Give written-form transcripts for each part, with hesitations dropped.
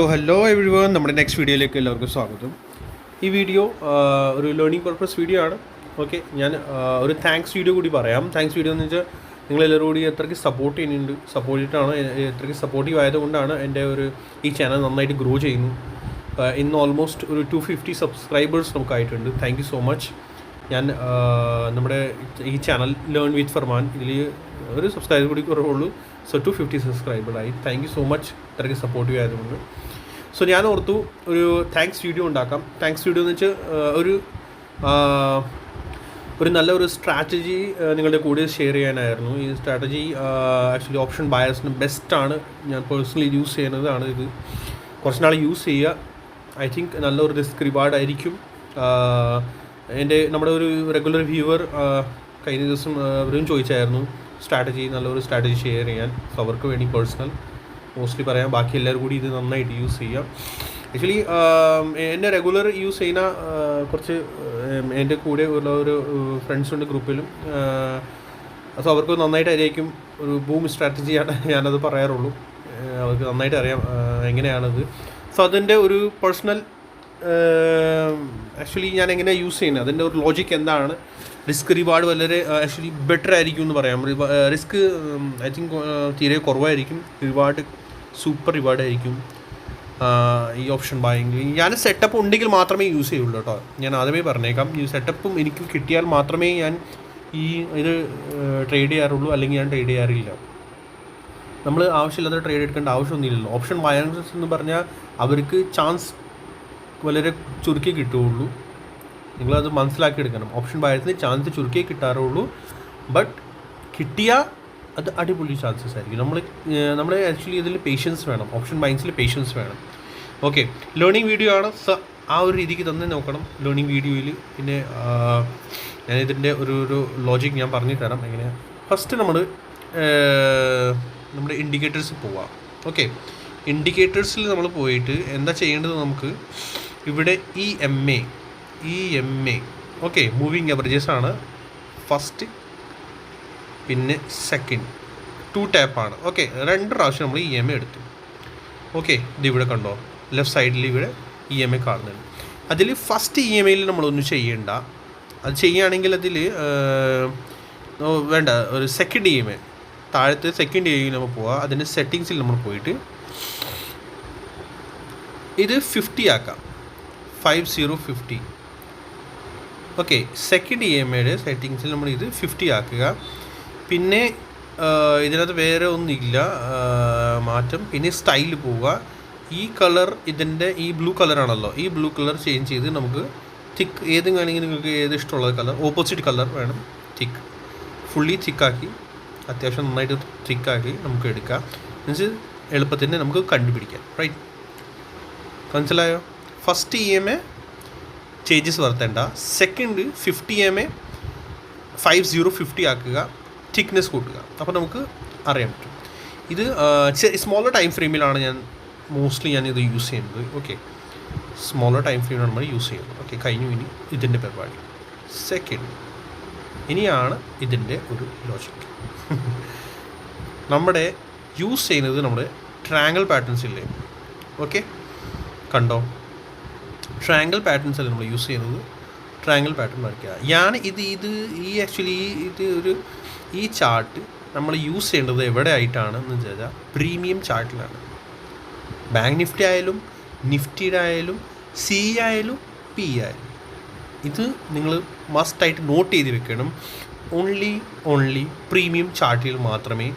Hello every one, നമ്മുടെ next വീഡിയോയിലേക്ക് എല്ലാവർക്കും സ്വാഗതം. ഈ വീഡിയോ ഒരു ലേണിംഗ് പർപ്പസ് വീഡിയോ ആണ്. ഓക്കെ, ഞാൻ ഒരു താങ്ക്സ് വീഡിയോ കൂടി പറയാം. താങ്ക്സ് വീഡിയോ എന്ന് വെച്ചാൽ നിങ്ങളെല്ലാവരും കൂടി എത്രയ്ക്ക് സപ്പോർട്ട് ചെയ്യുന്നുണ്ട്, സപ്പോർട്ടിട്ടാണ് എത്രയ്ക്ക് സപ്പോർട്ടീവ് ആയതുകൊണ്ടാണ് എൻ്റെ ഈ ചാനൽ നന്നായിട്ട് ഗ്രോ ചെയ്യുന്നു. ഇന്ന് ഓൾമോസ്റ്റ് ഒരു 250 സബ്സ്ക്രൈബേഴ്സ് നമുക്കായിട്ടുണ്ട്. Thank you so much. ഞാൻ നമ്മുടെ ഈ ചാനൽ ലേൺ വിത്ത് ഫർമാൻ, ഇതിൽ ഒരു സബ്സ്ക്രൈബർ കൂടി കുറവുള്ളൂ. സോ 250 സബ്സ്ക്രൈബറായി. താങ്ക് യു സോ മച്ച് ഇത്രയ്ക്ക് സപ്പോർട്ടീവ് ആയതുകൊണ്ട്. സോ ഞാൻ ഓർത്തു ഒരു താങ്ക്സ് വീഡിയോ ഉണ്ടാക്കാം. താങ്ക്സ് വീഡിയോ എന്ന് വെച്ചാൽ ഒരു നല്ലൊരു സ്ട്രാറ്റജി നിങ്ങളുടെ കൂടെ ഷെയർ ചെയ്യാനായിരുന്നു. ഈ സ്ട്രാറ്റജി ആക്ച്വലി ഓപ്ഷൻ ബയേഴ്സിന് ബെസ്റ്റാണ്. ഞാൻ പേഴ്സണലി യൂസ് ചെയ്യുന്നതാണ്. ഇത് കുറച്ച് നാൾ യൂസ് ചെയ്യുക. ഐ തിങ്ക് നല്ലൊരു റിസ്ക് റിവാർഡ് ആയിരിക്കും. നമ്മുടെ ഒരു റെഗുലർ വ്യൂവർ കഴിഞ്ഞ ദിവസം അവരും ചോദിച്ചായിരുന്നു നല്ലൊരു സ്ട്രാറ്റജി ഷെയർ ചെയ്യാൻ. സോ അവർക്ക് വേണ്ടി പേഴ്സണൽ മോസ്റ്റ്ലി പറയാം. ബാക്കി എല്ലാവരും കൂടി ഇത് നന്നായിട്ട് യൂസ് ചെയ്യാം. ആക്ച്വലി എന്നെ റെഗുലർ യൂസ് ചെയ്യുന്ന കുറച്ച് എൻ്റെ കൂടെ ഉള്ള ഒരു ഫ്രണ്ട്സുണ്ട് ഗ്രൂപ്പിലും. സോ അവർക്ക് നന്നായിട്ടായിരിക്കും ഒരു ബൂം സ്ട്രാറ്റജിയാണ് ഞാനത് പറയാറുള്ളൂ. അവർക്ക് നന്നായിട്ട് അറിയാം എങ്ങനെയാണത്. സോ അതിൻ്റെ ഒരു പേഴ്സണൽ ആക്ച്വലി ഞാൻ എങ്ങനെയാണ് യൂസ് ചെയ്യുന്നത്, അതിൻ്റെ ഒരു ലോജിക്ക് എന്താണ്, റിസ്ക് റിവാർഡ് വളരെ ആക്ച്വലി ബെറ്റർ ആയിരിക്കും എന്ന് പറയാം. റിസ്ക് ഐ തിങ്ക് തീരെ കുറവായിരിക്കും, റിവാർഡ് സൂപ്പർ റിവാർഡായിരിക്കും ഈ ഓപ്ഷൻ ബൈയിങ്. ഞാൻ സെറ്റപ്പ് ഉണ്ടെങ്കിൽ മാത്രമേ യൂസ് ചെയ്യുള്ളൂ കേട്ടോ. ഞാൻ ആദ്യമേ പറഞ്ഞേക്കാം, ഈ സെറ്റപ്പും എനിക്ക് കിട്ടിയാൽ മാത്രമേ ഞാൻ ഇത് ട്രേഡ് ചെയ്യാറുള്ളൂ, അല്ലെങ്കിൽ ഞാൻ ട്രേഡ് ചെയ്യാറില്ല. നമ്മൾ ആവശ്യമില്ലാത്ത ട്രേഡ് എടുക്കേണ്ട ആവശ്യമൊന്നുമില്ലല്ലോ. ഓപ്ഷൻ ബയേഴ്സ് എന്ന് പറഞ്ഞാൽ അവർക്ക് ചാൻസ് വളരെ ചുരുക്കി കിട്ടുകയുള്ളൂ. നിങ്ങളത് മനസ്സിലാക്കിയെടുക്കണം. ഓപ്ഷൻ ബയേഴ്സിന് ചാൻസ് ചുരുക്കി കിട്ടാറുള്ളൂ. ബട്ട് കിട്ടിയാൽ അത് അടിപൊളി ചാൻസസ് ആയിരിക്കും. നമ്മൾ ആക്ച്വലി ഇതിൽ പേഷ്യൻസ് വേണം. ഓപ്ഷൻ ബൈങ്സിൽ പേഷ്യൻസ് വേണം. ഓക്കെ, ലേണിംഗ് വീഡിയോ ആണ്. ആ ഒരു രീതിക്ക് തന്നെ നോക്കണം ലേണിംഗ് വീഡിയോയിൽ. പിന്നെ ഞാനിതിൻ്റെ ഒരു ലോജിക് ഞാൻ പറഞ്ഞു തരാം എങ്ങനെയാണ്. ഫസ്റ്റ് നമ്മുടെ ഇൻഡിക്കേറ്റേഴ്സ് പോവാം. ഓക്കെ, ഇൻഡിക്കേറ്റേഴ്സിൽ നമ്മൾ പോയിട്ട് എന്താ ചെയ്യേണ്ടത്, നമുക്ക് ഇവിടെ ഈ എം എ ഓക്കെ, മൂവിങ് അവറേജസ് ആണ് ഫസ്റ്റ്, പിന്നെ സെക്കൻഡ് 2 ടാപ്പാണ്. ഓക്കെ, 2 പ്രാവശ്യം നമ്മൾ EMA എടുത്തു. ഓക്കെ, ഇതിവിടെ കണ്ടോ, ലെഫ്റ്റ് സൈഡിൽ ഇവിടെ EMA കാണുന്നുണ്ട്. അതിൽ ഫസ്റ്റ് EMAയിൽ നമ്മളൊന്നും ചെയ്യേണ്ട. അത് ചെയ്യുകയാണെങ്കിൽ അതിൽ വേണ്ട, ഒരു സെക്കൻഡ് EMA താഴത്തെ സെക്കൻഡ് EMA നമ്മൾ പോവുക. അതിൻ്റെ സെറ്റിങ്സിൽ നമ്മൾ പോയിട്ട് ഇത് 50 ആക്കാം, 50. ഓക്കെ, സെക്കൻഡ് EMAയുടെ സെറ്റിങ്സിൽ നമ്മൾ ഇത് 50 ആക്കുക. പിന്നെ ഇതിനകത്ത് വേറെ ഒന്നുമില്ല മാറ്റം. പിന്നെ സ്റ്റൈൽ പോവുക. ഈ കളർ ഈ ബ്ലൂ കളറാണല്ലോ, ഈ ബ്ലൂ കളർ ചേഞ്ച് ചെയ്ത് നമുക്ക് തിക്ക് ഏതും വേണമെങ്കിൽ നിങ്ങൾക്ക് ഏത് ഇഷ്ടമുള്ള കളർ, ഓപ്പോസിറ്റ് കളർ വേണം. ഫുള്ളി തിക്കാക്കി, അത്യാവശ്യം നന്നായിട്ട് തിക്കാക്കി നമുക്ക് എടുക്കാം. മീൻസ് എളുപ്പത്തിന് നമുക്ക് കണ്ടുപിടിക്കാം. റൈറ്റ്, മനസ്സിലായോ? ഫസ്റ്റ് EMA ചേഞ്ചസ് വരുത്തേണ്ട. സെക്കൻഡ് 50 EMA 50 ആക്കുക, തിക്നെസ് കൂട്ടുക. അപ്പോൾ നമുക്ക് അറിയാൻ പറ്റും. ഇത് സ്മോളർ ടൈം ഫ്രെയിമിലാണ് മോസ്റ്റ്ലി ഞാൻ ഇത് യൂസ് ചെയ്യുന്നത്. ഓക്കെ, സ്മോളർ ടൈം ഫ്രെയിമിലാണ് നമ്മൾ യൂസ് ചെയ്യുന്നത്. ഓക്കെ, കഴിഞ്ഞു. ഇനി ഇതിൻ്റെ പരിപാടി സെക്കൻഡ്. ഇനിയാണ് ഇതിൻ്റെ ഒരു ലോജിക്. നമ്മുടെ യൂസ് ചെയ്യുന്നത് നമ്മുടെ ട്രയാങ്കിൾ പാറ്റേൺസ് ഇല്ലേ? ഓക്കെ, കണ്ടോ, ട്രയാങ്കിൾ പാറ്റേൺസ് അല്ലേ നമ്മൾ യൂസ് ചെയ്യുന്നത്. ട്രയാങ്കിൾ പാറ്റേൺ വരയ്ക്കുക. ആക്ച്വലി ഈ ചാർട്ട് നമ്മൾ യൂസ് ചെയ്യേണ്ടത് എവിടെ ആയിട്ടാണെന്ന് വെച്ചാൽ പ്രീമിയം ചാർട്ടിലാണ്. ബാങ്ക് നിഫ്റ്റി ആയാലും നിഫ്റ്റിയുടെ ആയാലും സി ആയാലും പി ആയാലും ഇത് നിങ്ങൾ മസ്റ്റായിട്ട് നോട്ട് ചെയ്ത് വെക്കണം. ഓൺലി പ്രീമിയം ചാർട്ടിൽ മാത്രമേ.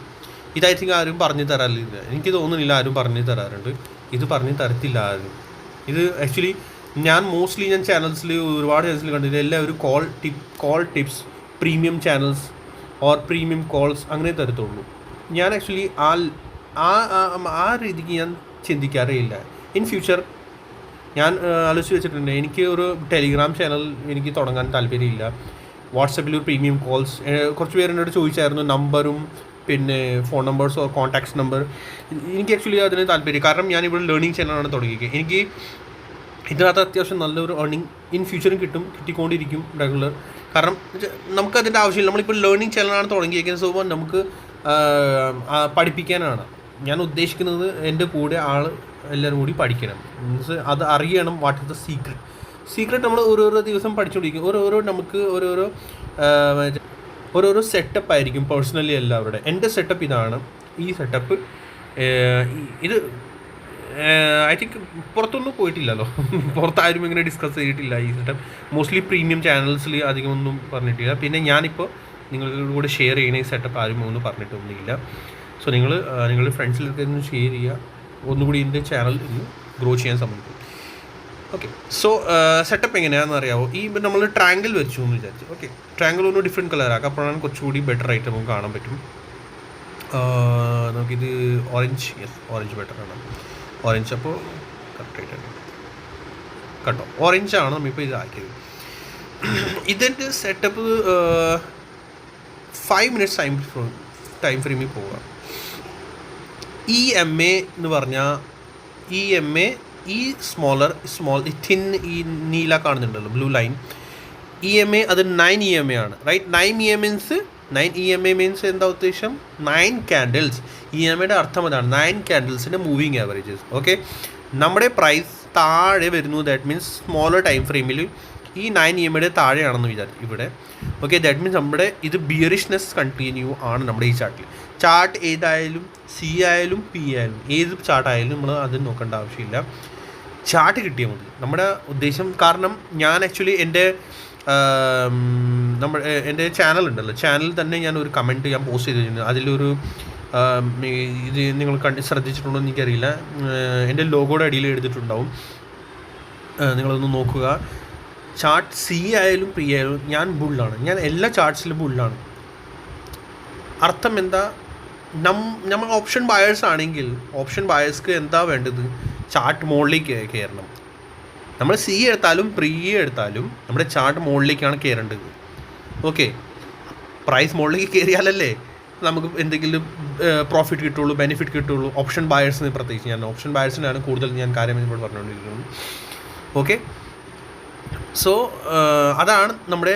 ഇത് ഐ തിങ്ക് ആരും പറഞ്ഞു തരാറില്ല, എനിക്ക് തോന്നുന്നില്ല ആരും പറഞ്ഞു തരാറുണ്ട്. ഇത് പറഞ്ഞു തരത്തില്ല ആരും. ഇത് ആക്ച്വലി ഞാൻ ചാനൽസിൽ ഒരുപാട് ചാനൽസിൽ കണ്ടില്ല. എല്ലാവരും call tips, premium channels or premium calls അങ്ങനെ തരത്തുള്ളൂ. ഞാൻ ആക്ച്വലി ആ രീതിക്ക് ഞാൻ ചിന്തിക്കാറേ ഇല്ല. ഇൻ ഫ്യൂച്ചർ ഞാൻ ആലോചിച്ച് വെച്ചിട്ടുണ്ട്, എനിക്ക് ഒരു ടെലിഗ്രാം ചാനൽ എനിക്ക് തുടങ്ങാൻ താല്പര്യമില്ല. വാട്സപ്പിൽ ഒരു പ്രീമിയം കോൾസ് കുറച്ച് പേര് എന്നോട് ചോദിച്ചായിരുന്നു, നമ്പറും പിന്നെ phone numbers or contacts number. എനിക്ക് ആക്ച്വലി അതിന് താല്പര്യം, കാരണം ഞാനിവിടെ ലേണിംഗ് ചാനലാണ് തുടങ്ങിയത്. എനിക്ക് ഇതിനകത്ത് അത്യാവശ്യം നല്ലൊരു ഏർണിംഗ് ഇൻ ഫ്യൂച്ചറും കിട്ടിക്കൊണ്ടിരിക്കും റെഗുലർ. കാരണം നമുക്കതിൻ്റെ ആവശ്യമില്ല. നമ്മളിപ്പോൾ ലേണിംഗ് ചാനലാണ് തുടങ്ങിയിരിക്കുന്നത്. സോ നമുക്ക് പഠിപ്പിക്കാനാണ്. ഞാൻ ഉദ്ദേശിക്കുന്നത് എൻ്റെ കൂടെ എല്ലാവരും കൂടി പഠിക്കണം. മീൻസ് അത് അറിയണം. വാട്ട് ഇസ് ദ സീക്രട്ട് നമ്മൾ ഓരോരോ ദിവസം പഠിച്ചുകൊണ്ടിരിക്കും. നമുക്ക് ഓരോരോ സെറ്റപ്പ് ആയിരിക്കും പേഴ്സണലി എല്ലാവരുടെ. എൻ്റെ സെറ്റപ്പ് ഇതാണ്. ഈ സെറ്റപ്പ് ഇത് ഐ തിങ്ക് പുറത്തൊന്നും പോയിട്ടില്ലല്ലോ. പുറത്താരും ഇങ്ങനെ ഡിസ്കസ് ചെയ്തിട്ടില്ല ഈ സെറ്റപ്പ്. മോസ്റ്റ്ലി പ്രീമിയം ചാനൽസിൽ അധികമൊന്നും പറഞ്ഞിട്ടില്ല. പിന്നെ ഞാനിപ്പോൾ നിങ്ങളുടെ കൂടെ ഷെയർ ചെയ്യണ ഈ സെറ്റപ്പ് ആരും ഒന്നും പറഞ്ഞിട്ടൊന്നുമില്ല. സോ നിങ്ങളുടെ ഫ്രണ്ട്സിലൊക്കെ ഒന്ന് ഷെയർ ചെയ്യുക. ഒന്നുകൂടി എൻ്റെ ചാനൽ ഇന്ന് ഗ്രോ ചെയ്യാൻ സമ്മതിക്കും. ഓക്കെ, സോ സെറ്റപ്പ് എങ്ങനെയാണെന്ന് അറിയാമോ? ഈ നമ്മൾ ട്രാങ്കിൾ വെച്ചു എന്ന് വിചാരിച്ചു. ഓക്കെ, ട്രാങ്കിൾ ഒന്ന് ഡിഫറെൻറ്റ് കളറാക്കാം. അപ്പോഴാണ് കുറച്ചുകൂടി ബെറ്റർ ആയിട്ട് നമുക്ക് കാണാൻ പറ്റും. നമുക്കിത് ഓറഞ്ച് ബെറ്ററാണ്. ഓറഞ്ച് അപ്പോൾ കറക്റ്റായിട്ടാണ് കേട്ടോ. ഓറഞ്ചാണ് നമ്മളിപ്പോൾ ഇതാക്കിയത്. ഇതിൻ്റെ സെറ്റപ്പ് 5 minutes ടൈം ഫ്രെയിമിൽ പോവുക. EMA എന്ന് പറഞ്ഞാൽ ഈ സ്മോൾ തിൻ ഈ നീല കാണുന്നുണ്ടല്ലോ ബ്ലൂ ലൈൻ, EMA അത് 9 EMA ആണ്. റൈറ്റ്, 9 EMA മീൻസ് എന്താ ഉദ്ദേശം? 9 candles. EMAയുടെ അർത്ഥം അതാണ്, 9 candlesൻ്റെ മൂവിങ് ആവറേജസ്. ഓക്കെ, നമ്മുടെ പ്രൈസ് താഴെ വരുന്നു. ദാറ്റ് മീൻസ് സ്മോളർ ടൈം ഫ്രെയിമിൽ ഈ 9 EMAയുടെ താഴെയാണെന്ന് വിചാരിച്ചു ഇവിടെ. ഓക്കെ, ദാറ്റ് മീൻസ് നമ്മുടെ ഇത് ബിയറിഷ്നെസ് കണ്ടിന്യൂ ആണ് നമ്മുടെ ഈ ചാർട്ടിൽ. ചാർട്ട് ഏതായാലും C ആയാലും P ആയാലും ഏത് ചാർട്ടായാലും നമ്മൾ അത് നോക്കേണ്ട ആവശ്യമില്ല. ചാർട്ട് കിട്ടിയാൽ മതി നമ്മുടെ ഉദ്ദേശം. കാരണം ഞാൻ ആക്ച്വലി എൻ്റെ ചാനൽ ഉണ്ടല്ലോ, ചാനലിൽ തന്നെ ഞാൻ ഒരു കമൻറ്റ് ഞാൻ പോസ്റ്റ് ചെയ്തിട്ടുണ്ട്. അതിലൊരു ഇത് നിങ്ങൾ ശ്രദ്ധിച്ചിട്ടുണ്ടോ എന്ന് എനിക്കറിയില്ല. എൻ്റെ ലോഗോയുടെ അടിയിൽ എഴുതിയിട്ടുണ്ടാവും, നിങ്ങളൊന്ന് നോക്കുക. ചാർട്ട് C ആയാലും P ആയാലും ഞാൻ ബുള്ളാണ്. ഞാൻ എല്ലാ ചാർട്ട്സിലും ബുള്ളാണ്. അർത്ഥം എന്താ? നമ്മൾ ഓപ്ഷൻ ബയേഴ്സ് ആണെങ്കിൽ ഓപ്ഷൻ ബയേഴ്സ്ക്ക് എന്താ വേണ്ടത്? ചാർട്ട് മുകളിലേക്ക് കയറണം. നമ്മൾ C എടുത്താലും P എടുത്താലും നമ്മുടെ ചാർട്ട് മുകളിലേക്കാണ് കയറേണ്ടത്. ഓക്കെ, പ്രൈസ് മുകളിലേക്ക് കയറിയാലല്ലേ നമുക്ക് എന്തെങ്കിലും പ്രോഫിറ്റ് കിട്ടുള്ളൂ, ബെനിഫിറ്റ് കിട്ടുള്ളൂ. ഓപ്ഷൻ ബയേഴ്സിന് പ്രത്യേകിച്ച് ഞാൻ ഓപ്ഷൻ ബയേഴ്സിനാണ് കൂടുതൽ ഞാൻ കാര്യം ഇപ്പോൾ പറഞ്ഞുകൊണ്ടിരിക്കുന്നത്. ഓക്കെ, സോ അതാണ് നമ്മുടെ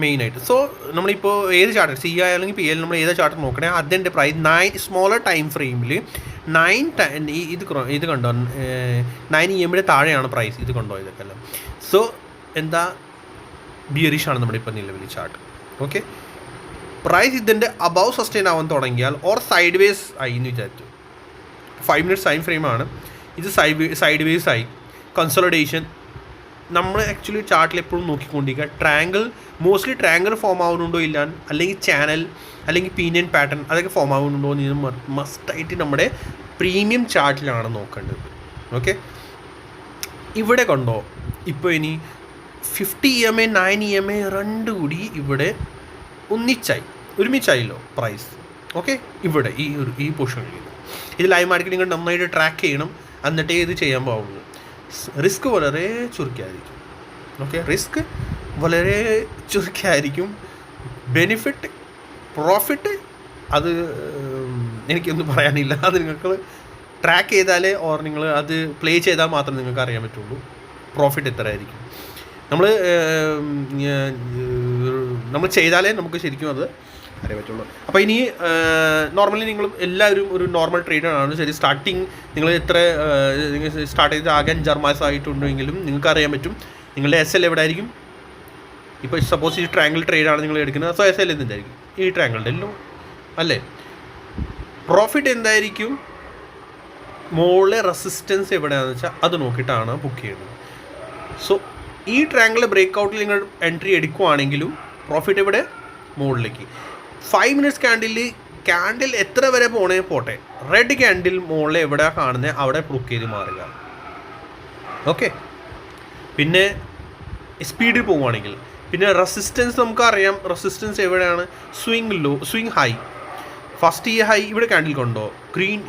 മെയിനായിട്ട്. സോ നമ്മളിപ്പോൾ ഏത് ചാർട്ട് C ആയാലും P ആയാലും നമ്മൾ ഏത് ചാർട്ട് നോക്കണേ അതിൻ്റെ പ്രൈസ് 9 സ്മോളർ ടൈം ഫ്രെയിമിൽ 9 ഇത് കണ്ടോ 9 EMAയുടെ താഴെയാണ് പ്രൈസ്. ഇത് കണ്ടോ ഇതൊക്കെ എല്ലാം. സോ എന്താ ബിയറിഷാണ് നമ്മുടെ ഇപ്പോൾ നിലവിൽ ചാർട്ട്. ഓക്കെ, പ്രൈസ് ഇതിൻ്റെ അബവ് സസ്റ്റെയിൻ ആവാൻ തുടങ്ങിയാൽ ഓർ സൈഡ് വേസ് ആയി എന്ന് വിചാരിച്ചു. 5 minutes ടൈം ഫ്രെയിമാണ് ഇത്. സൈഡ് വേസ് ആയി, കൺസോളിഡേഷൻ. നമ്മൾ ആക്ച്വലി ചാർട്ടിൽ എപ്പോഴും നോക്കിക്കൊണ്ടിരിക്കുക മോസ്റ്റ്ലി ട്രാങ്കിൾ ഫോം ആവുന്നുണ്ടോ ഇല്ല, അല്ലെങ്കിൽ ചാനൽ അല്ലെങ്കിൽ പീനിയൻ പാറ്റേൺ അതൊക്കെ ഫോം ആവുന്നുണ്ടോ എന്ന് ഇത് മസ്റ്റായിട്ട് നമ്മുടെ പ്രീമിയം ചാർട്ടിലാണ് നോക്കേണ്ടത്. ഓക്കെ, ഇവിടെ കണ്ടോ ഇപ്പോൾ ഇനി 50 EMA 9 EMA രണ്ടും കൂടി ഇവിടെ ഒരുമിച്ചായല്ലോ പ്രൈസ്. ഓക്കെ, ഇവിടെ ഈ പൊസിഷനിൽ ഇത് ലൈവ് മാർക്കറ്റിംഗ് നന്നായിട്ട് ട്രാക്ക് ചെയ്യണം, എന്നിട്ടേ ഇത് ചെയ്യാൻ പാവുള്ളൂ. റിസ്ക് വളരെ ചുരുക്കിയായിരിക്കും. ഓക്കെ, റിസ്ക് വളരെ ചുരുക്കിയായിരിക്കും. ബെനിഫിറ്റ് പ്രോഫിറ്റ് അത് എനിക്കൊന്നും പറയാനില്ല. അത് നിങ്ങൾക്ക് ട്രാക്ക് ചെയ്താലേ നിങ്ങൾ അത് പ്ലേ ചെയ്താൽ മാത്രമേ നിങ്ങൾക്ക് അറിയാൻ പറ്റുള്ളൂ പ്രോഫിറ്റ് എത്ര ആയിരിക്കും. നമ്മൾ ചെയ്താലേ നമുക്ക് ശരിക്കും അത് അറിയാൻ പറ്റുള്ളൂ. അപ്പോൾ ഇനി നോർമലി നിങ്ങൾ എല്ലാവരും ഒരു നോർമൽ ട്രേഡറാണ്. ശരി, സ്റ്റാർട്ടിങ് നിങ്ങൾ സ്റ്റാർട്ട് ചെയ്ത് ആകെ 5-6 മാസം ആയിട്ടുണ്ടെങ്കിലും നിങ്ങൾക്ക് അറിയാൻ പറ്റും നിങ്ങളുടെ SL എവിടെ ആയിരിക്കും. ഇപ്പോൾ സപ്പോസ് ഈ ട്രാങ്കിൾ ട്രേഡാണ് നിങ്ങൾ എടുക്കുന്നത്. സോ SL എന്തായിരിക്കും? ഈ ട്രാങ്കിളുടെ എല്ലോ അല്ലേ. പ്രോഫിറ്റ് എന്തായിരിക്കും? മുകളിലെ റെസിസ്റ്റൻസ് എവിടെയാണെന്ന് വെച്ചാൽ അത് നോക്കിയിട്ടാണ് ബുക്ക് ചെയ്യുന്നത്. സോ ഈ ട്രാങ്കിൾ ബ്രേക്ക് ഔട്ടിൽ നിങ്ങൾ എൻട്രി എടുക്കുവാണെങ്കിലും പ്രോഫിറ്റ് എവിടെ? മുകളിലേക്ക്. 5 minutes ക്യാൻഡിൽ എത്ര വരെ പോട്ടെ, റെഡ് ക്യാൻഡിൽ മുകളിൽ എവിടെയാണ് കാണുന്നത് അവിടെ ബുക്ക് ചെയ്ത് മാറുക. ഓക്കെ, പിന്നെ സ്പീഡിൽ പോവുകയാണെങ്കിൽ പിന്നെ റെസിസ്റ്റൻസ് നമുക്കറിയാം. റെസിസ്റ്റൻസ് എവിടെയാണ്? Swing high. ഫസ്റ്റ് ഈ ഹൈ ഇവിടെ ക്യാൻഡിൽ കൊണ്ടോ ഗ്രീൻ.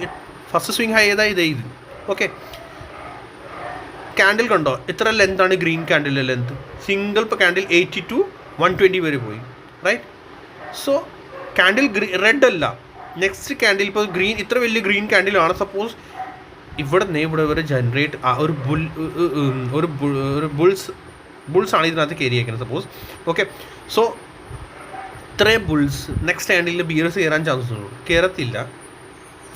ഫസ്റ്റ് സ്വിങ് ഹൈ ഏതാ? ഇത്. ഓക്കെ, ക്യാൻഡിൽ കണ്ടോ എത്ര ലെന്താണ് ഗ്രീൻ ക്യാൻഡിലിൻ്റെ ലെന്ത്? സിംഗിൾ ഇപ്പോൾ ക്യാൻഡിൽ 80 to 120 വരെ പോയി. റൈറ്റ്, സോ ക്യാൻഡിൽ റെഡ് അല്ല. നെക്സ്റ്റ് ക്യാൻഡിൽ ഇപ്പോൾ ഗ്രീൻ, ഇത്ര വലിയ ഗ്രീൻ ക്യാൻഡിലാണ്. സപ്പോസ് ഇവിടെ വരെ ജനറേറ്റ് ഒരു ബുൾസാണ് ഇതിനകത്ത് കയറിയേക്കുന്നത് സപ്പോസ്. ഓക്കെ, സോ ഇത്രയും ബുൾസ് നെക്സ്റ്റ് ക്യാൻഡിലിൽ ബിയർസ് കയറാൻ ചാൻസസ് ഉള്ളൂ. കയറത്തില്ല.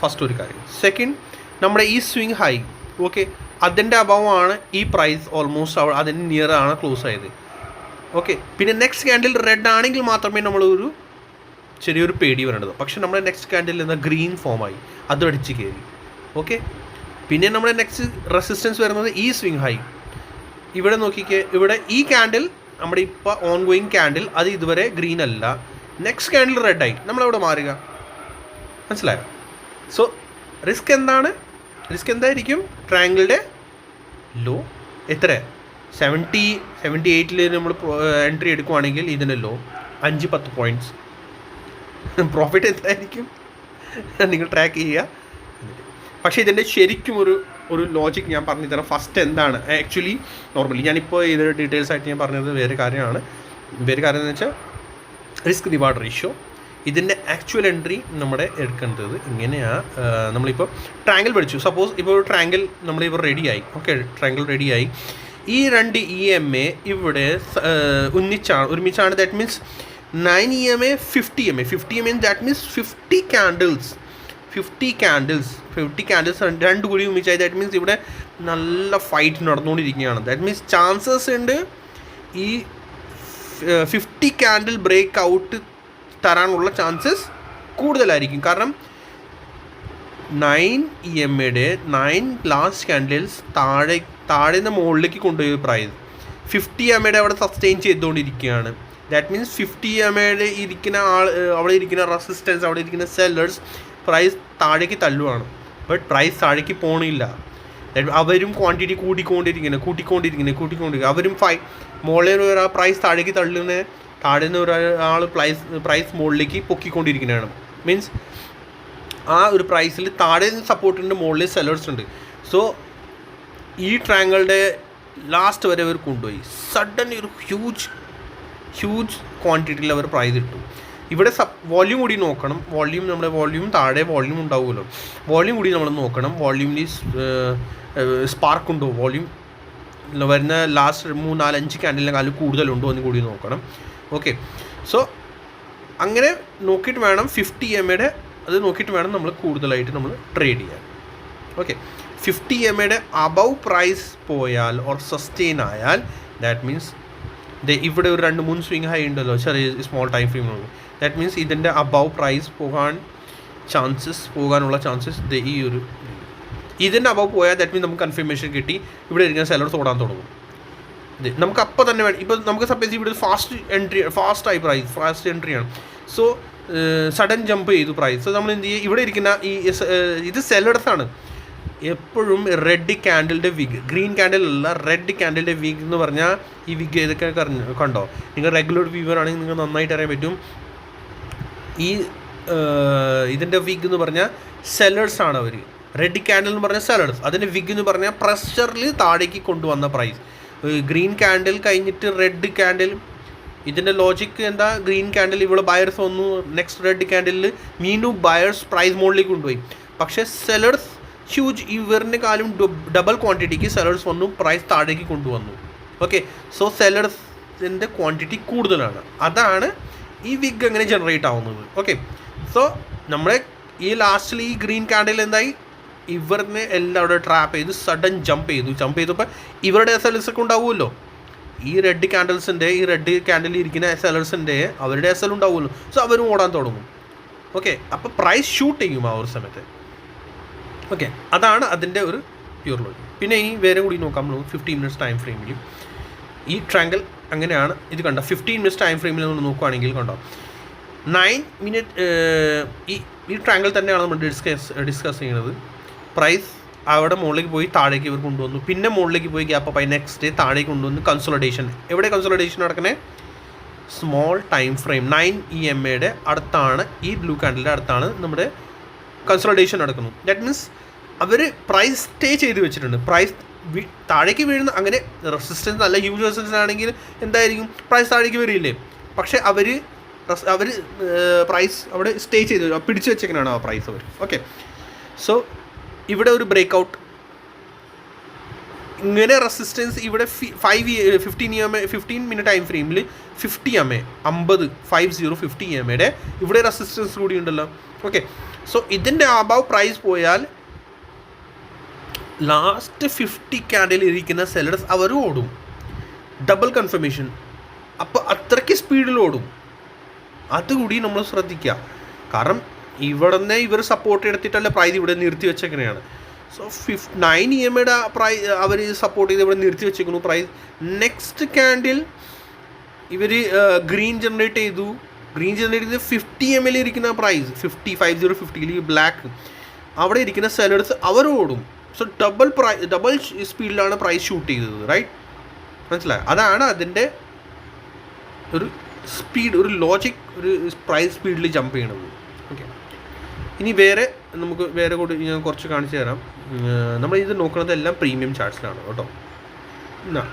ഫസ്റ്റ് ഒരു കാര്യം. സെക്കൻഡ്, നമ്മുടെ ഈ സ്വിങ് ഹൈ, ഓക്കെ, അതിൻ്റെ അഭാവമാണ് ഈ പ്രൈസ് ഓൾമോസ്റ്റ് അതിന് നിയർ ആണ് ക്ലോസ് ആയത്. ഓക്കെ, പിന്നെ നെക്സ്റ്റ് ക്യാൻഡിൽ റെഡ് ആണെങ്കിൽ മാത്രമേ നമ്മളൊരു ചെറിയൊരു പേടി വരേണ്ടത്. പക്ഷേ നമ്മുടെ നെക്സ്റ്റ് ക്യാൻഡിൽ എന്താ ഗ്രീൻ ഫോമായി, അതും അടിച്ച് കയറി. ഓക്കെ, പിന്നെ നമ്മുടെ നെക്സ്റ്റ് റെസിസ്റ്റൻസ് വരുന്നത് ഈ സ്വിങ് ഹൈ. ഇവിടെ നോക്കിക്കേ, ഇവിടെ ഈ ക്യാൻഡിൽ നമ്മുടെ ഇപ്പോൾ ഓൺ ഗോയിങ് ക്യാൻഡിൽ അത് ഇതുവരെ ഗ്രീൻ അല്ല, നെക്സ്റ്റ് ക്യാൻഡിൽ റെഡായി, നമ്മളവിടെ മാറുക. മനസ്സിലായോ? സോ റിസ്ക് എന്താണ്? റിസ്ക് എന്തായിരിക്കും? ട്രയാങ്കിളുടെ ലോ എത്ര 78 നമ്മൾ എൻട്രി എടുക്കുവാണെങ്കിൽ ഇതിൻ്റെ ലോ 5-10 പോയിൻറ്റ്സ്. പ്രോഫിറ്റ് എന്തായിരിക്കും നിങ്ങൾ ട്രാക്ക് ചെയ്യുക. പക്ഷേ ഇതിൻ്റെ ശരിക്കും ഒരു ലോജിക് ഞാൻ പറഞ്ഞു തരാം. ഫസ്റ്റ് എന്താണ് ആക്ച്വലി നോർമലി ഞാനിപ്പോൾ ഇതിൻ്റെ ഡീറ്റെയിൽസ് ആയിട്ട് ഞാൻ പറഞ്ഞത് വേറെ കാര്യമാണ്. വേറെ കാര്യം എന്ന് വെച്ചാൽ റിസ്ക് റിവാർഡ് റേഷ്യോ. ഇതിൻ്റെ ആക്ച്വൽ എൻട്രി നമ്മുടെ എടുക്കേണ്ടത് ഇങ്ങനെയാണ്. നമ്മളിപ്പോൾ ട്രയാങ്കിൾ പഠിച്ചു. സപ്പോസ് ഇപ്പോൾ ട്രയാങ്കിൾ നമ്മളിപ്പോൾ റെഡിയായി. ഓക്കെ, ട്രയാങ്കിൾ റെഡിയായി. ഈ രണ്ട് EMA ഇവിടെ ഒരുമിച്ചാണ്. That means 9 EMA 50 EMA. 50 EMA that means 50 candles രണ്ട് കൂടി ഒരുമിച്ചായി. ദാറ്റ് മീൻസ് ഇവിടെ നല്ല ഫൈറ്റ് നടന്നുകൊണ്ടിരിക്കുകയാണ്. ദാറ്റ് മീൻസ് ചാൻസസ് ഉണ്ട് ഈ 50 ക്യാൻഡിൽ ബ്രേക്ക് ഔട്ട് തരാനുള്ള ചാൻസസ് കൂടുതലായിരിക്കും. കാരണം 9 EMAയുടെ 9 ലാസ്റ്റ് ക്യാൻഡിൽസ് താഴെ നിന്ന് മുകളിലേക്ക് കൊണ്ടുപോയി പ്രൈസ് 50 EMAയുടെ അവിടെ സസ്റ്റെയിൻ ചെയ്തുകൊണ്ടിരിക്കുകയാണ്. ദാറ്റ് മീൻസ് 50 EMAയുടെ ഇരിക്കുന്ന അവിടെ ഇരിക്കുന്ന റെസിസ്റ്റൻസ്, അവിടെ ഇരിക്കുന്ന സെല്ലേഴ്സ് പ്രൈസ് താഴേക്ക് തള്ളുവാണ്. ബട്ട് പ്രൈസ് താഴേക്ക് പോകണില്ല. അവരും ക്വാണ്ടിറ്റി കൂട്ടിക്കൊണ്ടിരിക്കുന്നത്. അവരും മുകളിൽ ഒരാൾ പ്രൈസ് താഴേക്ക് തള്ളുന്ന, താഴെ നിന്ന് ഒരാൾ പ്രൈസ് മുകളിലേക്ക് പൊക്കിക്കൊണ്ടിരിക്കുന്നതാണ്. മീൻസ് ആ ഒരു പ്രൈസിൽ താഴെ നിന്ന് സപ്പോർട്ട് ഉണ്ട്, മുകളിൽ സെല്ലേഴ്സ് ഉണ്ട്. സോ ഈ ട്രയാങ്കിളുടെ ലാസ്റ്റ് വരെ അവർ കൊണ്ടുപോയി. സഡൻ ഒരു ഹ്യൂജ് ക്വാണ്ടിറ്റിയിൽ അവർ പ്രൈസ് ഇട്ടു. ഇവിടെ വോള്യൂം കൂടി നോക്കണം. നമ്മുടെ വോള്യൂം താഴെ വോള്യൂം ഉണ്ടാവുമല്ലോ, വോള്യൂം കൂടി നമ്മൾ നോക്കണം. വോള്യൂമിൽ സ്പാർക്ക് ഉണ്ടോ, വോള്യൂം വരുന്ന ലാസ്റ്റ് 3-4-5 ക്യാൻഡിലിനെക്കാളും കൂടുതലുണ്ടോ എന്ന് കൂടി നോക്കണം. ഓക്കെ, സോ അങ്ങനെ നോക്കിയിട്ട് വേണം 50 EMAയുടെ അത് നോക്കിയിട്ട് വേണം നമ്മൾ കൂടുതലായിട്ട് നമ്മൾ ട്രേഡ് ചെയ്യാൻ. ഓക്കെ, 50 EMAയുടെ അബവ് പ്രൈസ് പോയാൽ ഓർ സസ്റ്റെയിൻ ആയാൽ ദാറ്റ് മീൻസ് ഇവിടെ ഒരു 2-3 സ്വിങ് ഹൈ ഉണ്ടല്ലോ, ചെറിയ സ്മോൾ ടൈം ഫ്രെയിമുള്ളൂ. ദാറ്റ് മീൻസ് ഇതിൻ്റെ അബവ് പ്രൈസ് പോകാനുള്ള ചാൻസസ് ഇതിൻ്റെ അബവ് പോയാൽ ദാറ്റ് മീൻസ് നമുക്ക് കൺഫർമേഷൻ കിട്ടി, ഇവിടെ ഇരിക്കുന്ന സെല്ലർസ് ഓടാൻ തുടങ്ങും. നമുക്ക് അപ്പോൾ തന്നെ വേണം. ഇപ്പോൾ നമുക്ക് സപ്പോസ് ഇവിടെ ഫാസ്റ്റ് എൻട്രിയാണ്. സോ സഡൻ ജമ്പ് ചെയ്തു പ്രൈസ്. സോ നമ്മൾ എന്ത് ചെയ്യുക, ഇവിടെ ഇരിക്കുന്ന ഇത് സെല്ലർസാണ്. എപ്പോഴും റെഡ് ക്യാൻഡിലിൻ്റെ വിഗ്, ഗ്രീൻ ക്യാൻഡിൽ അല്ല, റെഡ് ക്യാൻഡിലിൻ്റെ വിഗ് എന്ന് പറഞ്ഞാൽ ഈ വിഗ് ഏതൊക്കെ കണ്ടോ? നിങ്ങൾ റെഗുലർ വ്യൂവർ ആണെങ്കിൽ നിങ്ങൾക്ക് നന്നായിട്ട് അറിയാൻ പറ്റും. ഈ ഇതിൻ്റെ വിഗ് എന്ന് പറഞ്ഞാൽ സെല്ലേഴ്സാണ് അവർ. റെഡ് ക്യാൻഡിൽ എന്ന് പറഞ്ഞാൽ സെല്ലേഴ്സ്, അതിൻ്റെ വിഗ് എന്ന് പറഞ്ഞാൽ പ്രഷറിൽ താഴേക്ക് കൊണ്ടുവന്ന പ്രൈസ്. ഗ്രീൻ ക്യാൻഡിൽ കഴിഞ്ഞിട്ട് റെഡ് ക്യാൻഡിൽ, ഇതിൻ്റെ ലോജിക്ക് എന്താ? ഗ്രീൻ ക്യാൻഡിൽ ഇവിടെ ബയർസ് വന്നു, നെക്സ്റ്റ് റെഡ് ക്യാൻഡിലിൽ വീണ്ടും ബയർസ് പ്രൈസ് മുകളിലേക്ക് കൊണ്ടുപോയി. പക്ഷേ സെല്ലേഴ്സ് ഹ്യൂജ്, ഇവരിനെക്കാളും ഡബിൾ ക്വാണ്ടിറ്റിക്ക് സെല്ലേഴ്സ് വന്നു, പ്രൈസ് താഴേക്ക് കൊണ്ടുവന്നു. ഓക്കെ, സോ സെല്ലേഴ്സിൻ്റെ ക്വാണ്ടിറ്റി കൂടുതലാണ്. അതാണ് ഈ വിഗ് അങ്ങനെ ജനറേറ്റ് ആവുന്നത്. ഓക്കെ, സോ നമ്മളെ ഈ ലാസ്റ്റിൽ ഈ ഗ്രീൻ ക്യാൻഡിൽ എന്തായി, ഇവരിനെ എല്ലാവരും ട്രാപ്പ് ചെയ്ത് സഡൻ ജമ്പ് ചെയ്തപ്പോൾ ഇവരുടെ SLs ഒക്കെ ഉണ്ടാവുമല്ലോ. ഈ റെഡ് ക്യാൻഡിൽ ഇരിക്കുന്ന SLസിൻ്റെ അവരുടെ SL ഉണ്ടാവുമല്ലോ. സോ അവരും ഓടാൻ തുടങ്ങും. ഓക്കെ, അപ്പോൾ പ്രൈസ് ഷൂട്ട് ചെയ്യും ആ ഒരു സമയത്ത്. ഓക്കെ, അതാണ് അതിൻ്റെ ഒരു പ്യൂർ ലോജിക്. പിന്നെ ഇനി വേറെ കൂടി നോക്കാം. 15 മിനിറ്റ്സ് ടൈം ഫ്രെയിമിൽ ഈ ട്രയാങ്കിൾ അങ്ങനെയാണ്. ഇത് കണ്ടോ, 15 മിനിറ്റ്സ് ടൈം ഫ്രെയിമിൽ നമ്മൾ നോക്കുകയാണെങ്കിൽ കണ്ടോ 9 മിനിറ്റ് ഈ ട്രയാങ്കിൾ തന്നെയാണ് നമ്മൾ ഡിസ്കസ് ചെയ്യുന്നത്. പ്രൈസ് അവിടെ മുകളിലേക്ക് പോയി താഴേക്ക് ഇവർ കൊണ്ടുവന്നു, പിന്നെ മുകളിലേക്ക് പോയി ഗ്യാപ്പ് അപ്പ് ആയി, നെക്സ്റ്റ് ഡേ താഴേക്ക് കൊണ്ടുവന്നു കൺസോളിഡേഷൻ. എവിടെ കൺസോളിഡേഷൻ നടക്കുന്നത്? സ്മോൾ ടൈം ഫ്രെയിം 9 EMAയുടെ അടുത്താണ്, ഈ ബ്ലൂ ക്യാൻഡിലിൻ്റെ അടുത്താണ് നമ്മുടെ കൺസോളിഡേഷൻ നടക്കുന്നു. ദാറ്റ് മീൻസ് അവർ പ്രൈസ് സ്റ്റേ ചെയ്ത് വെച്ചിട്ടുണ്ട്. പ്രൈസ് താഴേക്ക് വീഴുന്ന, അങ്ങനെ റെസിസ്റ്റൻസ് നല്ല ഹ്യൂജ് റെസിസ്റ്റൻസ് ആണെങ്കിൽ എന്തായിരിക്കും, പ്രൈസ് താഴേക്ക് വരില്ലേ. പക്ഷേ അവർ പ്രൈസ് അവിടെ സ്റ്റേ ചെയ്ത് പിടിച്ചു വെച്ചേക്കാനാണ് ആ പ്രൈസ് അവർ. ഓക്കെ, സോ ഇവിടെ ഒരു ബ്രേക്ക് ഔട്ട്, ഇങ്ങനെ റെസിസ്റ്റൻസ് ഇവിടെ 15 മിനിറ്റ് ടൈം ഫ്രെയിമിൽ 50 EMA 50 EMAയുടെ ഇവിടെ റെസിസ്റ്റൻസ് കൂടി ഉണ്ടല്ലോ. ഓക്കെ, സോ ഇതിൻ്റെ അബവ് പ്രൈസ് പോയാൽ ലാസ്റ്റ് 50 ക്യാൻഡിൽ ഇരിക്കുന്ന സെല്ലേഴ്സ് അവർ ഓടും, ഡബിൾ കൺഫർമേഷൻ. അപ്പോൾ അത്രയ്ക്ക് സ്പീഡിൽ ഓടും. അതുകൂടി നമ്മൾ ശ്രദ്ധിക്കുക. കാരണം ഇവിടെ നിന്ന് ഇവർ സപ്പോർട്ട് എടുത്തിട്ടല്ല പ്രൈസ് ഇവിടെ നിർത്തി വെച്ചേക്കണെയാണ്. സോ 9 EMAയുടെ പ്രൈസ് അവർ സപ്പോർട്ട് ചെയ്ത് ഇവിടെ നിർത്തി വെച്ചേക്കുന്നു. പ്രൈസ് നെക്സ്റ്റ് ക്യാൻഡിൽ ഇവർ ഗ്രീൻ ജനറേറ്റ് ചെയ്തു. ഗ്രീൻ ജനറേറ്റ് ചെയ്ത് 50 ml ഇരിക്കുന്ന പ്രൈസ് 50 ബ്ലാക്ക് അവിടെ ഇരിക്കുന്ന സെല്ലേഴ്സ് അവർ ഓടും. സോ ഡബിൾ സ്പീഡിലാണ് പ്രൈസ് ഷൂട്ട് ചെയ്തത്. റൈറ്റ്, മനസ്സിലായോ? അതാണ് അതിൻ്റെ ഒരു സ്പീഡ്, ഒരു ലോജിക്, ഒരു പ്രൈസ് സ്പീഡിൽ ജമ്പ് ചെയ്യണത്. ഓക്കെ, ഇനി നമുക്ക് വേറെ കൂടി ഞാൻ കുറച്ച് കാണിച്ചു തരാം. നമ്മൾ ഇത് നോക്കുന്നത് എല്ലാം പ്രീമിയം ചാർട്ട്സിലാണ് കേട്ടോ.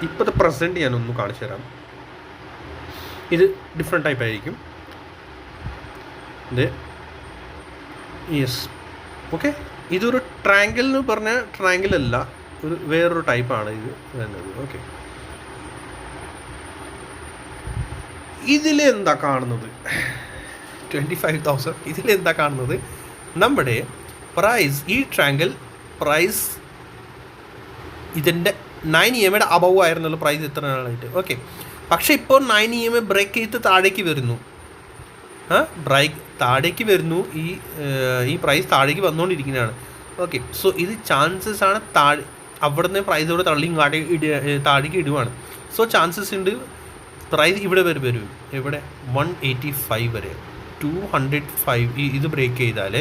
ഇപ്പോഴത്തെ പ്രസൻറ്റ് ഞാനൊന്ന് കാണിച്ചു തരാം. ഇത് ഡിഫറെൻ്റ് ടൈപ്പ് ആയിരിക്കും. ഇത് യെസ്, ഓക്കെ, ഇതൊരു ട്രയാങ്കിൾ എന്ന് പറഞ്ഞാൽ ട്രയാങ്കിൾ അല്ല, ഒരു വേറൊരു ടൈപ്പാണ് ഇത് വരുന്നത്. ഓക്കെ, ഇതിലെന്താ കാണുന്നത്? 25,000. ഇതിലെന്താ കാണുന്നത്? നമ്മുടെ പ്രൈസ്, ഈ ട്രയാങ്കിൾ പ്രൈസ് ഇതിൻ്റെ 9 EMAയുടെ അബവ് ആയിരുന്നല്ലോ പ്രൈസ് ഇത്ര നാളായിട്ട്. ഓക്കെ, പക്ഷേ ഇപ്പോൾ 9 EMA ബ്രേക്ക് ചെയ്ത് താഴേക്ക് വരുന്നു. താഴേക്ക് വരുന്നു. ഈ പ്രൈസ് താഴേക്ക് വന്നുകൊണ്ടിരിക്കുന്നതാണ്. ഓക്കെ, സോ ഇത് ചാൻസസ് ആണ് അവിടെ നിന്ന് പ്രൈസ് ഇവിടെ താഴേക്ക് ഇടുവാണ്. സോ ചാൻസസ് ഉണ്ട് പ്രൈസ് ഇവിടെ വരും ഇവിടെ 185 വരെ, 205. ഇത് ബ്രേക്ക് ചെയ്താൽ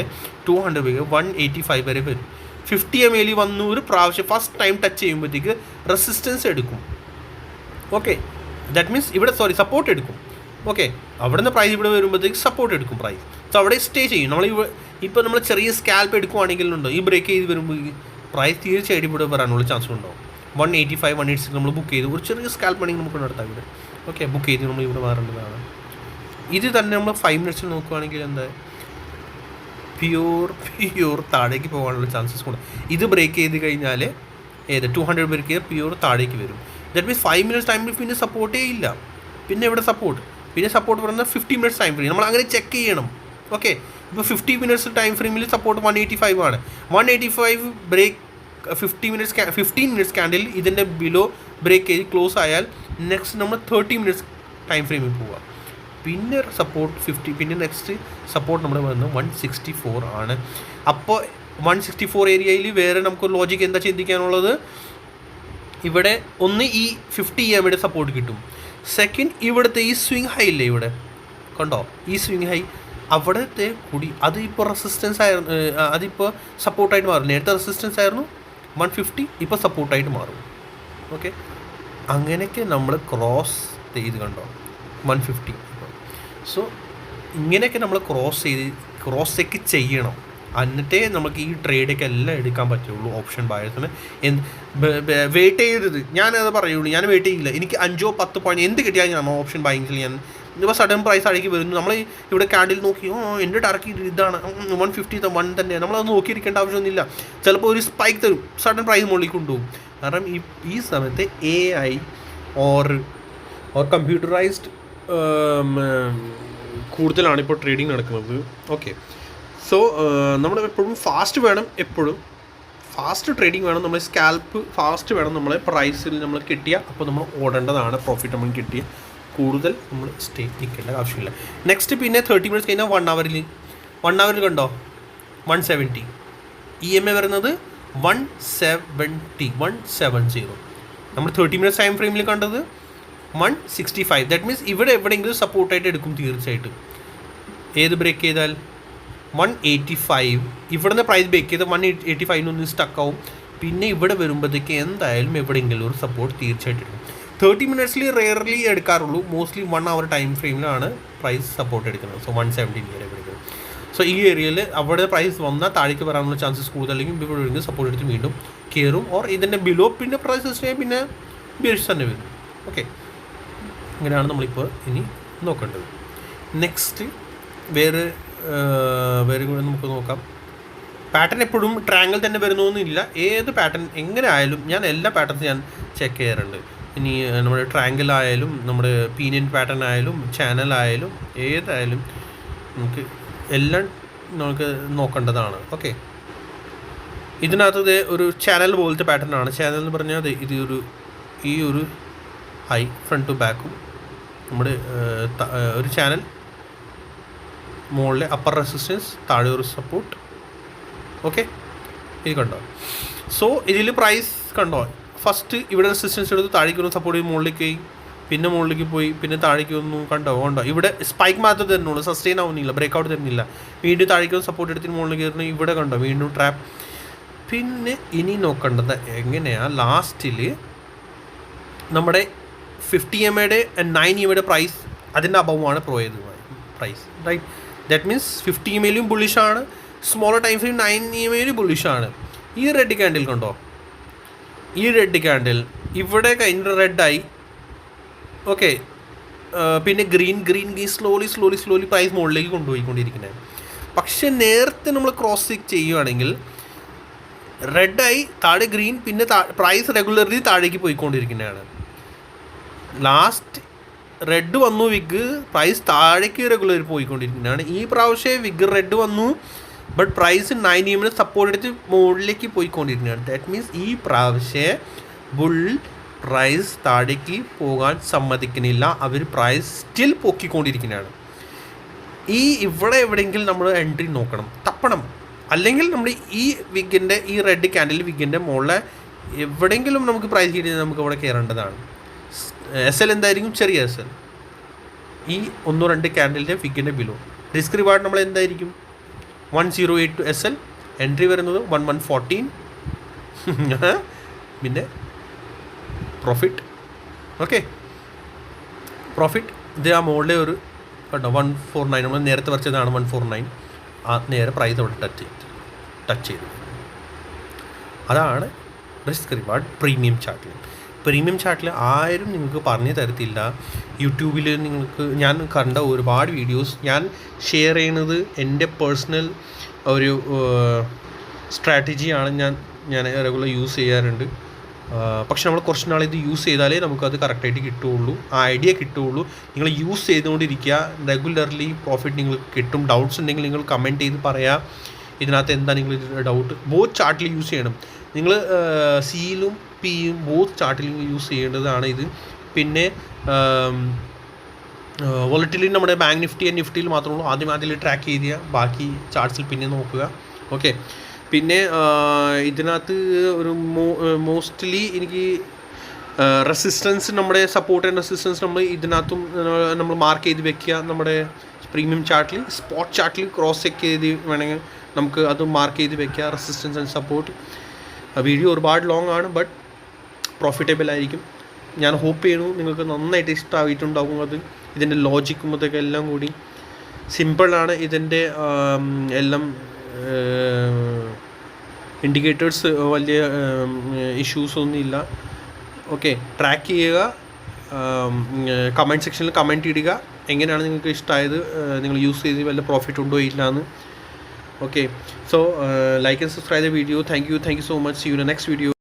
200 185 വരെ വരും. 50 ml വന്നു ഒരു പ്രാവശ്യം ഫസ്റ്റ് ടൈം ടച്ച് ചെയ്യുമ്പോഴത്തേക്ക് റെസിസ്റ്റൻസ് എടുക്കും. ഓക്കെ, ദാറ്റ് മീൻസ് ഇവിടെ സപ്പോർട്ട് എടുക്കും. ഓക്കെ, അവിടെ നിന്ന് പ്രൈസ് ഇവിടെ വരുമ്പോഴത്തേക്ക് സപ്പോർട്ട് എടുക്കും പ്രൈസ്. സോ അവിടെ സ്റ്റേ ചെയ്യും. ഇപ്പോൾ നമ്മൾ ചെറിയ സ്കാൽപ്പ് എടുക്കുവാണെങ്കിലുണ്ടോ ഈ ബ്രേക്ക് ചെയ്ത് വരുമ്പോൾ പ്രൈസ് തീർച്ചയായിട്ടും ഇവിടെ വരാനുള്ള ചാൻസ് ഉണ്ടാവും. 185 186 നമ്മൾ ബുക്ക് ചെയ്ത് ഒരു ചെറിയ സ്കാൽപ്പ് ആണെങ്കിൽ നമുക്ക് നടത്താം ഇവിടെ. ഓക്കെ, ബുക്ക് ചെയ്ത് നമ്മൾ ഇവിടെ മാറേണ്ടതാണ്. ഇത് തന്നെ നമ്മൾ 5 minutes നോക്കുകയാണെങ്കിൽ എന്താ പ്യൂർ താഴേക്ക് പോകാനുള്ള ചാൻസസ് ഉണ്ട്. ഇത് ബ്രേക്ക് ചെയ്ത് കഴിഞ്ഞാൽ 200 ബ്രേക്ക് ചെയ്ത് പ്യൂർ താഴേക്ക് വരും. ദാറ്റ് മീൻസ് 5 minutes ടൈമിൽ പിന്നെ സപ്പോർട്ടേ ഇല്ല. പിന്നെ ഇവിടെ സപ്പോർട്ട് പറയുന്നത് 50 minutes ടൈം ഫ്രെയിം. നമ്മൾ അങ്ങനെ ചെക്ക് ചെയ്യണം. ഓക്കെ, ഇപ്പോൾ 50 minutes ടൈം ഫ്രെയിമിൽ സപ്പോർട്ട് 185 ആണ്. 185 ബ്രേക്ക് 15 minutes ക്യാൻഡിൽ ഇതിൻ്റെ ബിലോ ബ്രേക്ക് ചെയ്ത് ക്ലോസ് ആയാൽ നെക്സ്റ്റ് നമ്മൾ 30 minutes ടൈം ഫ്രെയിമിൽ പോവുക. പിന്നെ സപ്പോർട്ട് 50, പിന്നെ നെക്സ്റ്റ് സപ്പോർട്ട് നമ്മൾ വരുന്നത് 164 ആണ്. അപ്പോൾ 164 ഏരിയയിൽ വേറെ നമുക്ക് ലോജിക്ക് എന്താ ചിന്തിക്കാനുള്ളത്? ഇവിടെ ഒന്ന് ഈ 50 EMAയുടെ സപ്പോർട്ട് കിട്ടും. സെക്കൻഡ്, ഇവിടുത്തെ ഈ സ്വിങ് ഹൈ ഇല്ലേ, ഇവിടെ കണ്ടോ ഈ സ്വിങ് ഹൈ, അവിടുത്തെ കൂടി അത് ഇപ്പോൾ റെസിസ്റ്റൻസ് ആയിരുന്നു, അതിപ്പോൾ സപ്പോർട്ടായിട്ട് മാറും. നേരത്തെ റെസിസ്റ്റൻസ് ആയിരുന്നു 150, ഇപ്പോൾ സപ്പോർട്ടായിട്ട് മാറും. ഓക്കെ, അങ്ങനെയൊക്കെ നമ്മൾ ക്രോസ് ചെയ്ത് കണ്ടോ 150. സോ ഇങ്ങനെയൊക്കെ നമ്മൾ ക്രോസ് ചെക്ക് ചെയ്യണം. എന്നിട്ടേ നമുക്ക് ഈ ട്രേഡൊക്കെ എല്ലാം എടുക്കാൻ പറ്റുള്ളൂ. ഓപ്ഷൻ ബയേഴ്സിന് വെയിറ്റ് ചെയ്തത് ഞാനത് പറയുള്ളൂ. ഞാൻ വെയിറ്റ് ചെയ്യില്ല. എനിക്ക് 5-10 പോയിന്റ് എന്ത് കിട്ടിയാൽ ഞാൻ ഓപ്ഷൻ ബൈങ്ങിൽ ഞാൻ ഇപ്പോൾ സഡൻ പ്രൈസ് അടിക്ക് വരുന്നു. നമ്മൾ ഇവിടെ ക്യാൻഡിൽ നോക്കി എൻ്റെ ടാർഗറ്റ് ഇതാണ് 151 തന്നെ, നമ്മളത് നോക്കിയിരിക്കേണ്ട ആവശ്യമൊന്നുമില്ല. ചിലപ്പോൾ ഒരു സ്പൈക്ക് തരും, സഡൻ പ്രൈസ് മുകളിൽ കൊണ്ടുപോകും. കാരണം ഈ സമയത്ത് AI ഓർ കമ്പ്യൂട്ടറൈസ്ഡ് കൂടുതലാണ് ഇപ്പോൾ ട്രേഡിങ് നടക്കുന്നത്. ഓക്കെ, സോ നമ്മൾ എപ്പോഴും ഫാസ്റ്റ് ട്രേഡിങ് വേണം. നമ്മൾ സ്കാൽപ്പ് ഫാസ്റ്റ് വേണം. നമ്മളെ പ്രൈസിൽ നമ്മൾ കിട്ടിയ അപ്പോൾ നമ്മൾ ഓടേണ്ടതാണ്. പ്രോഫിറ്റ് നമ്മൾ കിട്ടിയ കൂടുതൽ നമ്മൾ സ്റ്റേ നിൽക്കേണ്ട ആവശ്യമില്ല. നെക്സ്റ്റ് പിന്നെ 30 minutes കഴിഞ്ഞാൽ 1 hour കണ്ടോ 170. EMA വരുന്നത് 170. നമ്മൾ 30 minutes ടൈം ഫ്രെയിമിൽ കണ്ടത് 165. ദാറ്റ് മീൻസ് ഇവിടെ എവിടെയെങ്കിലും സപ്പോർട്ടായിട്ട് എടുക്കും തീർച്ചയായിട്ടും. ഏത് ബ്രേക്ക് ചെയ്താൽ 185. ഇവിടുന്ന് പ്രൈസ് ബ്രേക്ക് ചെയ്ത് 185 സ്റ്റക്കാവും. പിന്നെ ഇവിടെ വരുമ്പോഴത്തേക്ക് എന്തായാലും എവിടെയെങ്കിലും ഒരു സപ്പോർട്ട് തീർച്ചയായിട്ടും എടുക്കും. 30 minutes റെയർലി എടുക്കാറുള്ളൂ. മോസ്റ്റ്ലി 1 hour ടൈം ഫ്രെയിമിലാണ് പ്രൈസ് സപ്പോർട്ട് എടുക്കുന്നത്. സോ 170 വരെ എടുക്കുന്നത്. സോ ഈ ഏരിയയിൽ അവിടെ പ്രൈസ് വന്നാൽ താഴേക്ക് വരാനുള്ള ചാൻസസ് കൂടുതൽ. അല്ലെങ്കിൽ ഇവിടെ വരുന്നത് സപ്പോർട്ട് എടുത്ത് വീണ്ടും കയറും. ഓർ ഇതിൻ്റെ ബിലോ പിന്നെ പ്രൈസ് പിന്നെ ബിയർസ് തന്നെ വരും. ഓക്കെ, ഇങ്ങനെയാണ് നമ്മളിപ്പോൾ ഇനി നോക്കേണ്ടത്. നെക്സ്റ്റ് വേറെ കൂടെ നമുക്ക് നോക്കാം. പാറ്റേൺ എപ്പോഴും ട്രയാങ്കിൾ തന്നെ വരുന്നൊന്നുമില്ല. ഏത് പാറ്റേൺ എങ്ങനെ ആയാലും ഞാൻ എല്ലാ പാറ്റേൺസും ഞാൻ ചെക്ക് ചെയ്യാറുണ്ട്. ഇനി നമ്മുടെ ട്രയാങ്കിൾ ആയാലും നമ്മുടെ പീനിയൻ പാറ്റേൺ ആയാലും ചാനൽ ആയാലും ഏതായാലും നമുക്ക് എല്ലാം നമുക്ക് നോക്കേണ്ടതാണ്. ഓക്കെ, ഇതിനകത്ത് ഒരു ചാനൽ പോലത്തെ പാറ്റേൺ ആണ്. ചാനൽ എന്ന് പറഞ്ഞാൽ ഇത് ഈ ഒരു ഹൈ ഫ്രണ്ട് ടു ബാക്കും നമ്മുടെ ഒരു ചാനൽ, മുകളിലെ അപ്പർ റെസിസ്റ്റൻസ്, താഴെ ഒരു സപ്പോർട്ട്. ഓക്കെ, ഇത് കണ്ടോ. സോ ഇതിൽ പ്രൈസ് കണ്ടോ, ഫസ്റ്റ് ഇവിടെ റെസിസ്റ്റൻസ് എടുത്ത് താഴേക്ക് വന്നു, സപ്പോർട്ട് ചെയ്ത് മുകളിലേക്ക് പോയി, പിന്നെ മുകളിലേക്ക് പോയി, പിന്നെ താഴേക്ക് വന്നു. കണ്ടോ ഇവിടെ സ്പൈക്ക് മാത്രമേ തരുന്നുള്ളൂ, സസ്റ്റെയിൻ ആവുന്നില്ല, ബ്രേക്ക് ഔട്ട് തരുന്നില്ല. വീണ്ടും താഴേക്ക് വന്ന് സപ്പോർട്ട് എടുത്തിട്ട് മുകളിലേക്ക് കയറുന്നു. ഇവിടെ കണ്ടോ വീണ്ടും ട്രാപ്പ്. പിന്നെ ഇനി നോക്കേണ്ടത് എങ്ങനെയാണ്, ലാസ്റ്റിൽ നമ്മുടെ 50 EMA 9 EMA പ്രൈസ് അതിൻ്റെ അബവുമാണ് price, right. That means 50 EMA ബുള്ളിഷാണ്, സ്മോളർ ടൈം ഫ്രെയിം 9 EMA ബുള്ളിഷാണ്. ഈ റെഡ് ക്യാൻഡിൽ കണ്ടോ, ഈ റെഡ് ക്യാൻഡിൽ ഇവിടെ കഴിഞ്ഞ റെഡായി. ഓക്കെ, പിന്നെ ഗ്രീൻ സ്ലോലി പ്രൈസ് മുകളിലേക്ക് കൊണ്ടുപോയിക്കൊണ്ടിരിക്കുന്നത്. പക്ഷെ നേരത്തെ നമ്മൾ ക്രോസ് ചെക്ക് ചെയ്യുകയാണെങ്കിൽ റെഡായി, താഴെ ഗ്രീൻ, പിന്നെ പ്രൈസ് റെഗുലർലി താഴേക്ക് പോയിക്കൊണ്ടിരിക്കുന്നതാണ്. ലാസ്റ്റ് റെഡ് വന്നു വിഗ്, പ്രൈസ് താഴേക്ക് റെഗുലർ പോയിക്കൊണ്ടിരിക്കുന്നതാണ്. ഈ പ്രാവശ്യം വിഗ് റെഡ് വന്നു, ബട്ട് പ്രൈസ് 9 EMA സപ്പോർട്ട് എടുത്ത് മുകളിലേക്ക് പോയിക്കൊണ്ടിരിക്കുന്നതാണ്. ദാറ്റ് മീൻസ് ഈ പ്രാവശ്യം ബുൾ പ്രൈസ് താഴേക്ക് പോകാൻ സമ്മതിക്കുന്നില്ല, അവർ പ്രൈസ് സ്റ്റിൽ പൊക്കിക്കൊണ്ടിരിക്കുന്നതാണ്. ഇവിടെ എവിടെയെങ്കിലും നമ്മൾ എൻട്രി നോക്കണം, തപ്പണം. അല്ലെങ്കിൽ നമ്മൾ ഈ വിഗിൻ്റെ, ഈ റെഡ് ക്യാൻഡിൽ വിഗിൻ്റെ മുകളിൽ എവിടെയെങ്കിലും നമുക്ക് പ്രൈസ് കിട്ടിയാൽ നമുക്ക് ഇവിടെ കയറേണ്ടതാണ്. SL എന്തായിരിക്കും, ചെറിയ SL, ഈ 1-2 ക്യാൻഡിലിൻ്റെ വിഗിൻ്റെ ബിലോ. റിസ്ക് റിവാർഡ് നമ്മൾ എന്തായിരിക്കും, 108 SL, എൻട്രി വരുന്നത് 1114, പിന്നെ പ്രോഫിറ്റ്. ഓക്കെ, പ്രോഫിറ്റ് ഇത് ആ മുകളിലെ ഒരു കേട്ടോ 149, നമ്മൾ നേരത്തെ വരച്ചതാണ് 149. ആ നേരെ പ്രൈസ് അവിടെ ടച്ച് ചെയ്തു. അതാണ് റിസ്ക് റിവാർഡ് പ്രീമിയം ചാർട്ടിൽ ആരും നിങ്ങൾക്ക് പറഞ്ഞു തരത്തില്ല. യൂട്യൂബിൽ നിങ്ങൾക്ക് ഞാൻ കണ്ട ഒരുപാട് വീഡിയോസ് ഞാൻ ഷെയർ ചെയ്യുന്നത് എൻ്റെ പേഴ്സണൽ ഒരു സ്ട്രാറ്റജിയാണ്. ഞാൻ റെഗുലർ യൂസ് ചെയ്യാറുണ്ട്. പക്ഷെ നമ്മൾ കുറച്ച് നാൾ ഇത് യൂസ് ചെയ്താലേ നമുക്കത് കറക്റ്റായിട്ട് കിട്ടുകയുള്ളൂ, ആ ഐഡിയ കിട്ടുകയുള്ളൂ. നിങ്ങൾ യൂസ് ചെയ്തുകൊണ്ടിരിക്കുക, റെഗുലർലി പ്രോഫിറ്റ് നിങ്ങൾക്ക് കിട്ടും. ഡൗട്ട്സ് ഉണ്ടെങ്കിൽ നിങ്ങൾ കമൻറ്റ് ചെയ്ത് പറയാം, ഇതിനകത്ത് എന്താ നിങ്ങൾ ഡൗട്ട്. ബോത്ത് ചാർട്ടിൽ യൂസ് ചെയ്യണം നിങ്ങൾ, സിയിലും പിയും ബോത്ത് ചാർട്ടിൽ യൂസ് ചെയ്യേണ്ടതാണ് ഇത്. പിന്നെ വോളറ്റിലിറ്റി നമ്മുടെ ബാങ്ക് നിഫ്റ്റി ആൻഡ് നിഫ്റ്റിയിൽ മാത്രമേ ഉള്ളൂ. ആദ്യം അതിൽ ട്രാക്ക് ചെയ്ത, ബാക്കി ചാർട്ട്സിൽ പിന്നെ നോക്കുക. ഓക്കെ, പിന്നെ ഇതിനകത്ത് ഒരു മോസ്റ്റ്ലി എനിക്ക് റെസിസ്റ്റൻസ്, നമ്മുടെ സപ്പോർട്ട് ആൻഡ് റെസിസ്റ്റൻസ് നമ്മൾ ഇതിനകത്തും നമ്മൾ മാർക്ക് ചെയ്ത് വെക്കുക. നമ്മുടെ പ്രീമിയം ചാർട്ടിൽ, സ്പോട്ട് ചാർട്ടിൽ ക്രോസ് ചെക്ക് ചെയ്ത് വേണമെങ്കിൽ നമുക്ക് അത് മാർക്ക് ചെയ്ത് വെക്കുക, റെസിസ്റ്റൻസ് ആൻഡ് സപ്പോർട്ട്. വീഡിയോ ഒരുപാട് ലോങ് ആണ്, ബട്ട് പ്രോഫിറ്റബിൾ ആയിരിക്കും. ഞാൻ ഹോപ്പ് ചെയ്യുന്നു നിങ്ങൾക്ക് നന്നായിട്ട് ഇഷ്ടമായിട്ടുണ്ടാകും. അത് ഇതിൻ്റെ ലോജിക്കും അതൊക്കെ എല്ലാം കൂടി സിമ്പിളാണ്. ഇതിൻ്റെ എല്ലാം ഇൻഡിക്കേറ്റേഴ്സ് വലിയ ഇഷ്യൂസ് ഒന്നുമില്ല. ഓക്കെ, ട്രാക്ക് ചെയ്യുക, കമൻറ്റ് സെക്ഷനിൽ കമൻറ്റ് ഇടുക എങ്ങനെയാണ് നിങ്ങൾക്ക് ഇഷ്ടമായത്, നിങ്ങൾ യൂസ് ചെയ്ത് വല്ല പ്രോഫിറ്റ് ഉണ്ടോ ഇല്ല എന്ന്. Okay, so like and subscribe the video. Thank you so much. See you in the next video.